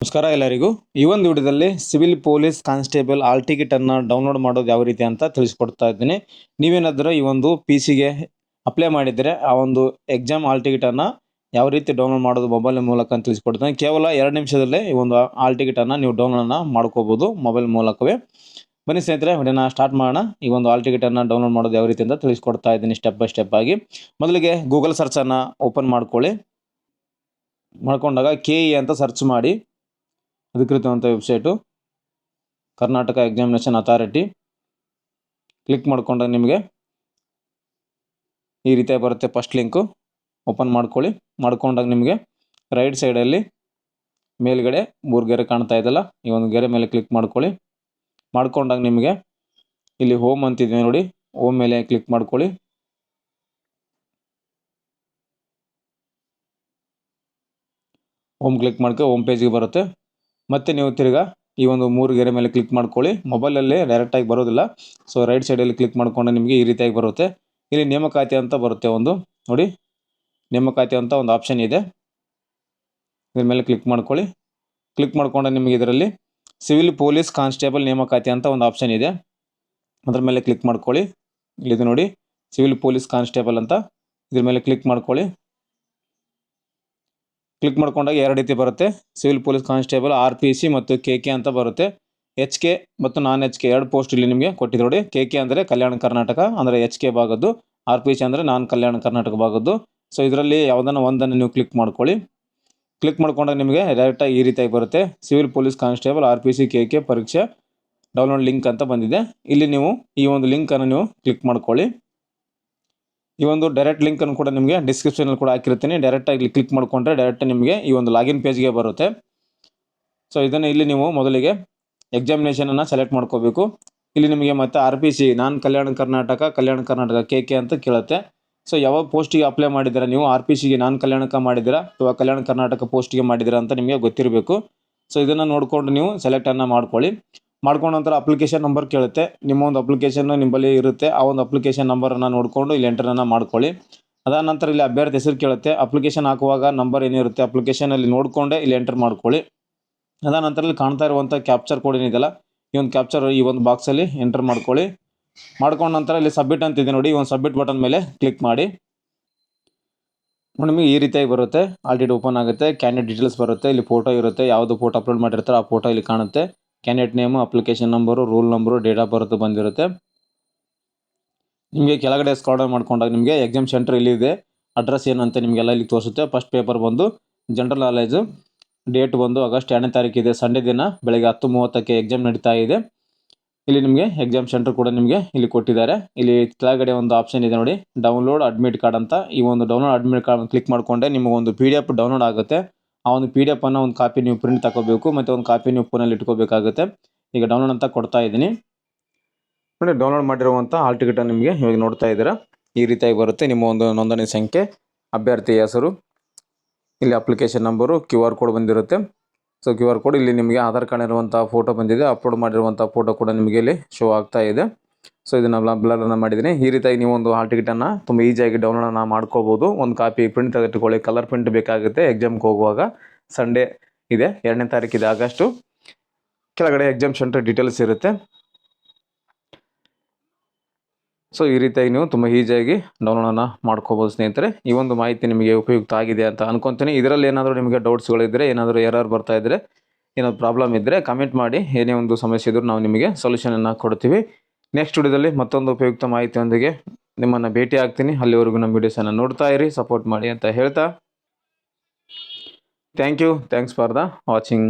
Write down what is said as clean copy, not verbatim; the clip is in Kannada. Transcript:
ನಮಸ್ಕಾರ ಎಲ್ಲರಿಗೂ. ಈ ಒಂದು ವಿಡಿಯೋದಲ್ಲಿ ಸಿವಿಲ್ ಪೊಲೀಸ್ ಕಾನ್ಸ್ಟೇಬಲ್ ಆಲ್ ಟಿಕೆಟನ್ನು ಡೌನ್ಲೋಡ್ ಮಾಡೋದು ಯಾವ ರೀತಿ ಅಂತ ತಿಳಿಸ್ಕೊಡ್ತಾ ಇದ್ದೀನಿ. ನೀವೇನಾದರೂ ಈ ಒಂದು ಪಿ ಸಿಗೆ ಅಪ್ಲೈ ಮಾಡಿದರೆ ಆ ಒಂದು ಎಕ್ಸಾಮ್ ಆಲ್ ಟಿಕೆಟನ್ನು ಯಾವ ರೀತಿ ಡೌನ್ಲೋಡ್ ಮಾಡೋದು ಮೊಬೈಲ್ ಮೂಲಕ ಅಂತ ತಿಳಿಸ್ಕೊಡ್ತೀನಿ. ಕೇವಲ 2 ನಿಮಿಷದಲ್ಲೇ ಈ ಒಂದು ಆಲ್ ಟಿಕೆಟನ್ನು ನೀವು ಡೌನ್ಲೋಡನ್ನು ಮಾಡ್ಕೋಬೋದು ಮೊಬೈಲ್ ಮೂಲಕವೇ. ಬನ್ನಿ ಸ್ನೇಹಿತರೆ, ವಿಡಿಯೋನ ಸ್ಟಾರ್ಟ್ ಮಾಡೋಣ. ಈ ಒಂದು ಆಲ್ ಟಿಕೆಟನ್ನು ಡೌನ್ಲೋಡ್ ಮಾಡೋದು ಯಾವ ರೀತಿ ಅಂತ ತಿಳಿಸ್ಕೊಡ್ತಾ ಇದ್ದೀನಿ ಸ್ಟೆಪ್ ಬೈ ಸ್ಟೆಪ್ ಆಗಿ. ಮೊದಲಿಗೆ ಗೂಗಲ್ ಸರ್ಚನ್ನು ಓಪನ್ ಮಾಡ್ಕೊಳ್ಳಿ. ಮಾಡ್ಕೊಂಡಾಗ KE ಅಂತ ಸರ್ಚ್ ಮಾಡಿ. ಅಧಿಕೃತವಂತ website Karnataka examination authority. Click ಮಾಡ್ಕೊಂಡಾಗ ನಿಮಗೆ ಈ ರೀತಿ ಬರುತ್ತೆ. ಫಸ್ಟ್ ಲಿಂಕು ಓಪನ್ ಮಾಡ್ಕೊಳ್ಳಿ. ಮಾಡ್ಕೊಂಡಾಗ ನಿಮಗೆ ರೈಟ್ ಸೈಡಲ್ಲಿ ಮೇಲ್ಗಡೆ 3 ಗೆರೆ ಕಾಣ್ತಾ ಇದೆಯಲ್ಲ, ಈ ಒಂದು ಗೆರೆ ಮೇಲೆ ಕ್ಲಿಕ್ ಮಾಡ್ಕೊಳ್ಳಿ. ಮಾಡ್ಕೊಂಡಾಗ ನಿಮಗೆ ಇಲ್ಲಿ ಹೋಮ್ ಅಂತಿದೆ ನೋಡಿ, ಹೋಮ್ ಮೇಲೆ ಕ್ಲಿಕ್ ಮಾಡ್ಕೊಳ್ಳಿ. ಹೋಮ್ ಕ್ಲಿಕ್ ಮಾಡ್ಕೊ ಹೋಮ್ ಪೇಜ್ಗೆ ಬರುತ್ತೆ. ಮತ್ತೆ ನೀವು ತಿರ್ಗಾ ಈ ಒಂದು 3 ಗೆರೆ ಮೇಲೆ ಕ್ಲಿಕ್ ಮಾಡ್ಕೊಳ್ಳಿ. ಮೊಬೈಲಲ್ಲಿ ಡೈರೆಕ್ಟಾಗಿ ಬರೋದಿಲ್ಲ. ಸೊ ರೈಟ್ ಸೈಡಲ್ಲಿ ಕ್ಲಿಕ್ ಮಾಡ್ಕೊಂಡು ನಿಮಗೆ ಈ ರೀತಿಯಾಗಿ ಬರುತ್ತೆ. ಇಲ್ಲಿ ನೇಮಕಾತಿ ಅಂತ ಬರುತ್ತೆ, ಒಂದು ನೋಡಿ, ನೇಮಕಾತಿ ಅಂತ ಒಂದು ಆಪ್ಷನ್ ಇದೆ. ಇದ್ರ ಮೇಲೆ ಕ್ಲಿಕ್ ಮಾಡ್ಕೊಳ್ಳಿ. ಕ್ಲಿಕ್ ಮಾಡ್ಕೊಂಡು ನಿಮಗೆ ಇದರಲ್ಲಿ ಸಿವಿಲ್ ಪೊಲೀಸ್ ಕಾನ್ಸ್ಟೇಬಲ್ ನೇಮಕಾತಿ ಅಂತ ಒಂದು ಆಪ್ಷನ್ ಇದೆ. ಅದ್ರ ಮೇಲೆ ಕ್ಲಿಕ್ ಮಾಡ್ಕೊಳ್ಳಿ. ಇಲ್ಲಿದೆ ನೋಡಿ, ಸಿವಿಲ್ ಪೊಲೀಸ್ ಕಾನ್ಸ್ಟೇಬಲ್ ಅಂತ. ಇದ್ರ ಮೇಲೆ ಕ್ಲಿಕ್ ಮಾಡ್ಕೊಳ್ಳಿ. ಕ್ಲಿಕ್ ಮಾಡ್ಕೊಂಡಾಗ 2 ರೀತಿ ಬರುತ್ತೆ. ಸಿವಿಲ್ ಪೊಲೀಸ್ ಕಾನ್ಸ್ಟೇಬಲ್ RPC ಮತ್ತು KK ಅಂತ ಬರುತ್ತೆ. HK ಮತ್ತು ನಾನ್ HK 2 ಪೋಸ್ಟ್ ಇಲ್ಲಿ ನಿಮಗೆ ಕೊಟ್ಟಿದೆ ನೋಡಿ. KK ಅಂದರೆ ಕಲ್ಯಾಣ ಕರ್ನಾಟಕ, ಅಂದರೆ HK ಭಾಗದ್ದು. RPC ಅಂದರೆ ನಾನ್ ಕಲ್ಯಾಣ ಕರ್ನಾಟಕ ಭಾಗದ್ದು. ಸೊ ಇದರಲ್ಲಿ ಯಾವುದನ್ನು ಒಂದನ್ನು ನೀವು ಕ್ಲಿಕ್ ಮಾಡ್ಕೊಳ್ಳಿ. ಕ್ಲಿಕ್ ಮಾಡ್ಕೊಂಡಾಗ ನಿಮಗೆ ಡೈರೆಕ್ಟಾಗಿ ಈ ರೀತಿಯಾಗಿ ಬರುತ್ತೆ. Civil police constable RPC KK ಪರೀಕ್ಷೆ ಡೌನ್ಲೋಡ್ ಲಿಂಕ್ ಅಂತ ಬಂದಿದೆ. ಇಲ್ಲಿ ನೀವು ಈ ಒಂದು ಲಿಂಕನ್ನು ನೀವು ಕ್ಲಿಕ್ ಮಾಡ್ಕೊಳ್ಳಿ. ಈ ಒಂದು ಡೈರೆಕ್ಟ್ ಲಿಂಕನ್ನು ಕೂಡ ನಿಮಗೆ ಡಿಸ್ಕ್ರಿಪ್ಷನಲ್ಲಿ ಕೂಡ ಹಾಕಿರ್ತೀನಿ. ಡೈರೆಕ್ಟಾಗಿ ಕ್ಲಿಕ್ ಮಾಡಿಕೊಂಡ್ರೆ ಡೈರೆಕ್ಟ್ ನಿಮಗೆ ಈ ಒಂದು ಲಾಗಿನ್ ಪೇಜ್ಗೆ ಬರುತ್ತೆ. ಸೊ ಇದನ್ನು ಇಲ್ಲಿ ನೀವು ಮೊದಲಿಗೆ ಎಕ್ಸಾಮಿನೇಷನನ್ನು ಸೆಲೆಕ್ಟ್ ಮಾಡ್ಕೋಬೇಕು. ಇಲ್ಲಿ ನಿಮಗೆ ಮತ್ತೆ RPC ನಾನ್ ಕಲ್ಯಾಣ ಕರ್ನಾಟಕ KK ಅಂತ ಕೇಳುತ್ತೆ. ಸೊ ಯಾವ ಪೋಸ್ಟಿಗೆ ಅಪ್ಲೈ ಮಾಡಿದ್ದೀರಾ ನೀವು, RPCಗೆ ನಾನ್ ಕಲ್ಯಾಣಕ್ಕೆ ಮಾಡಿದ್ದೀರಾ ಅಥವಾ ಕಲ್ಯಾಣ ಕರ್ನಾಟಕ ಪೋಸ್ಟಿಗೆ ಮಾಡಿದ್ದೀರಾ ಅಂತ ನಿಮಗೆ ಗೊತ್ತಿರಬೇಕು. ಸೊ ಇದನ್ನು ನೋಡಿಕೊಂಡು ನೀವು ಸೆಲೆಕ್ಟನ್ನು ಮಾಡ್ಕೊಳ್ಳಿ. ಮಾಡ್ಕೊಂಡ ನಂತರ ಅಪ್ಲಿಕೇಶನ್ ನಂಬರ್ ಕೇಳುತ್ತೆ. ನಿಮ್ಮ ಒಂದು ಅಪ್ಲಿಕೇಶನ್ ನಿಮ್ಮಲ್ಲಿ ಇರುತ್ತೆ. ಆ ಒಂದು ಅಪ್ಲಿಕೇಶನ್ ನಂಬರನ್ನು ನೋಡಿಕೊಂಡು ಇಲ್ಲಿ ಎಂಟರನ್ನು ಮಾಡ್ಕೊಳ್ಳಿ. ಅದಾದ ನಂತರ ಇಲ್ಲಿ ಅಭ್ಯರ್ಥಿ ಹೆಸರು ಕೇಳುತ್ತೆ. ಅಪ್ಲಿಕೇಶನ್ ಹಾಕುವಾಗ ನಂಬರ್ ಏನಿರುತ್ತೆ ಅಪ್ಲಿಕೇಶನಲ್ಲಿ ನೋಡಿಕೊಂಡೇ ಇಲ್ಲಿ ಎಂಟರ್ ಮಾಡ್ಕೊಳ್ಳಿ. ಅದಾದ ನಂತರ ಇಲ್ಲಿ ಕಾಣ್ತಾ ಇರುವಂಥ ಕ್ಯಾಪ್ಚರ್ ಕೋಡ್ ಏನಿದೆಯಲ್ಲ, ಈ ಒಂದು ಕ್ಯಾಪ್ಚರ್ ಈ ಒಂದು ಬಾಕ್ಸಲ್ಲಿ ಎಂಟರ್ ಮಾಡ್ಕೊಳ್ಳಿ. ಮಾಡ್ಕೊಂಡ ನಂತರ ಇಲ್ಲಿ ಸಬ್ಮಿಟ್ ಅಂತಿದೆ ನೋಡಿ, ಈ ಒಂದು ಸಬ್ಮಿಟ್ ಬಟನ್ ಮೇಲೆ ಕ್ಲಿಕ್ ಮಾಡಿ. ನಿಮಗೆ ಈ ರೀತಿಯಾಗಿ ಬರುತ್ತೆ. ಆಲ್ರೆಡಿ ಓಪನ್ ಆಗುತ್ತೆ. ಕ್ಯಾಂಡಿಡೇಟ್ ಡೀಟೇಲ್ಸ್ ಬರುತ್ತೆ. ಇಲ್ಲಿ ಫೋಟೋ ಇರುತ್ತೆ. ಯಾವುದು ಫೋಟೋ ಅಪ್ಲೋಡ್ ಮಾಡಿರ್ತಾರೆ ಆ ಫೋಟೋ ಇಲ್ಲಿ ಕಾಣುತ್ತೆ. Candidate name, application number, rule number, date of birth ಬಂದಿರುತ್ತೆ. ನಿಮಗೆ ಕೆಳಗಡೆ ಸ್ಕ್ರಾಲ್ ಡೌನ್ ಮಾಡ್ಕೊಂಡಾಗ ನಿಮಗೆ ಎಕ್ಸಾಮ್ ಸೆಂಟರ್ ಇಲ್ಲಿದೆ. ಅಡ್ರೆಸ್ ಏನಂತ ನಿಮಗೆಲ್ಲ ಇಲ್ಲಿ ತೋರಿಸುತ್ತೆ. ಫಸ್ಟ್ ಪೇಪರ್ ಬಂದು ಜನರಲ್ ನಾಲೆಜು. ಡೇಟ್ ಬಂದು ಆಗಸ್ಟ್ 2ನೇ ತಾರೀಕು ಇದೆ, ಸಂಡೇ ದಿನ ಬೆಳಗ್ಗೆ 10:30ಕ್ಕೆ ಎಕ್ಸಾಮ್ ನಡೀತಾ ಇದೆ. ಇಲ್ಲಿ ನಿಮಗೆ ಎಕ್ಸಾಮ್ ಸೆಂಟರ್ ಕೂಡ ನಿಮಗೆ ಇಲ್ಲಿ ಕೊಟ್ಟಿದ್ದಾರೆ. ಇಲ್ಲಿ ಕೆಳಗಡೆ ಒಂದು ಆಪ್ಷನ್ ಇದೆ ನೋಡಿ, ಡೌನ್ಲೋಡ್ ಅಡ್ಮಿಟ್ ಕಾರ್ಡ್ ಅಂತ. ಈ ಒಂದು ಡೌನ್ಲೋಡ್ ಅಡ್ಮಿಟ್ ಕಾರ್ಡ್ ಕ್ಲಿಕ್ ಮಾಡಿಕೊಂಡೆ ನಿಮಗೊಂದು PDF ಡೌನ್ಲೋಡ್ ಆಗುತ್ತೆ. ಆ ಒಂದು PDF ಅನ್ನು ಒಂದು ಕಾಪಿ ನೀವು ಪ್ರಿಂಟ್ ತಗೋಬೇಕು, ಮತ್ತು ಒಂದು ಕಾಪಿ ನೀವು ಫೋನಲ್ಲಿ ಇಟ್ಕೋಬೇಕಾಗುತ್ತೆ. ಈಗ ಡೌನ್ಲೋಡ್ ಅಂತ ಕೊಡ್ತಾ ಇದ್ದೀನಿ ನೋಡಿ. ಡೌನ್ಲೋಡ್ ಮಾಡಿರುವಂಥ ಆಲ್ ಟಿಕೆಟನ್ನು ನಿಮಗೆ ಇವಾಗ ನೋಡ್ತಾ ಇದ್ದೀರಾ. ಈ ರೀತಿಯಾಗಿ ಬರುತ್ತೆ. ನಿಮ್ಮ ಒಂದು ನೋಂದಣಿ ಸಂಖ್ಯೆ, ಅಭ್ಯರ್ಥಿ ಹೆಸರು, ಇಲ್ಲಿ ಅಪ್ಲಿಕೇಶನ್ ನಂಬರು, QR ಕೋಡ್ ಬಂದಿರುತ್ತೆ. ಸೊ QR ಕೋಡ್ ಇಲ್ಲಿ ನಿಮಗೆ ಆಧಾರ್ ಕಾರ್ಡ್ ಇರುವಂಥ ಫೋಟೋ ಬಂದಿದೆ. ಅಪ್ಲೋಡ್ ಮಾಡಿರುವಂಥ ಫೋಟೋ ಕೂಡ ನಿಮಗೆ ಇಲ್ಲಿ ಶೋ ಆಗ್ತಾ ಇದೆ. ಸೊ ಇದನ್ನು ಬ್ಲರನ್ನು ಮಾಡಿದ್ದೀನಿ. ಈ ರೀತಿಯಾಗಿ ನೀವು ಒಂದು ಹಾಲ್ ಟಿಕೆಟನ್ನು ತುಂಬ ಈಸಿಯಾಗಿ ಡೌನ್ಲೋಡನ್ನು ಮಾಡ್ಕೋಬೋದು. ಒಂದು ಕಾಪಿ ಪ್ರಿಂಟ್ ತೆಗೆದುಕೊಳ್ಳಿ. ಕಲರ್ ಪ್ರಿಂಟ್ ಬೇಕಾಗುತ್ತೆ. ಎಕ್ಸಾಮ್ಗೆ ಹೋಗುವಾಗ ಸಂಡೇ ಇದೆ, 2ನೇ ತಾರೀಕಿದೆ ಆಗಸ್ಟು. ಕೆಳಗಡೆ ಎಕ್ಸಾಮ್ ಸೆಂಟರ್ ಡೀಟೇಲ್ಸ್ ಇರುತ್ತೆ. ಸೊ ಈ ರೀತಿಯಾಗಿ ನೀವು ತುಂಬ ಈಸಿಯಾಗಿ ಡೌನ್ಲೋಡನ್ನು ಮಾಡ್ಕೋಬೋದು ಸ್ನೇಹಿತರೆ. ಈ ಒಂದು ಮಾಹಿತಿ ನಿಮಗೆ ಉಪಯುಕ್ತ ಆಗಿದೆ ಅಂತ ಅನ್ಕೊತೀನಿ. ಇದರಲ್ಲಿ ಏನಾದರೂ ನಿಮಗೆ ಡೌಟ್ಸ್ಗಳಿದ್ದರೆ, ಏನಾದರೂ ಎರರ್ ಬರ್ತಾ ಇದ್ದರೆ, ಏನಾದರೂ ಪ್ರಾಬ್ಲಮ್ ಇದ್ದರೆ ಕಮೆಂಟ್ ಮಾಡಿ. ಏನೇ ಒಂದು ಸಮಸ್ಯೆ ಇದ್ದರೂ ನಾವು ನಿಮಗೆ ಸೊಲ್ಯೂಷನನ್ನು ಕೊಡ್ತೀವಿ. ನೆಕ್ಸ್ಟ್ ವಿಡಿಯೋದಲ್ಲಿ ಮತ್ತೊಂದು ಉಪಯುಕ್ತ ಮಾಹಿತಿಯೊಂದಿಗೆ ನಿಮ್ಮನ್ನು ಭೇಟಿ ಆಗ್ತೀನಿ. ಅಲ್ಲಿವರೆಗೂ ನಮ್ಮ ವಿಡಿಯೋಸನ್ನು ನೋಡ್ತಾ ಇರಿ, ಸಪೋರ್ಟ್ ಮಾಡಿ ಅಂತ ಹೇಳ್ತಾ ಥ್ಯಾಂಕ್ಸ್ ಫಾರ್ ದ ವಾಚಿಂಗ್.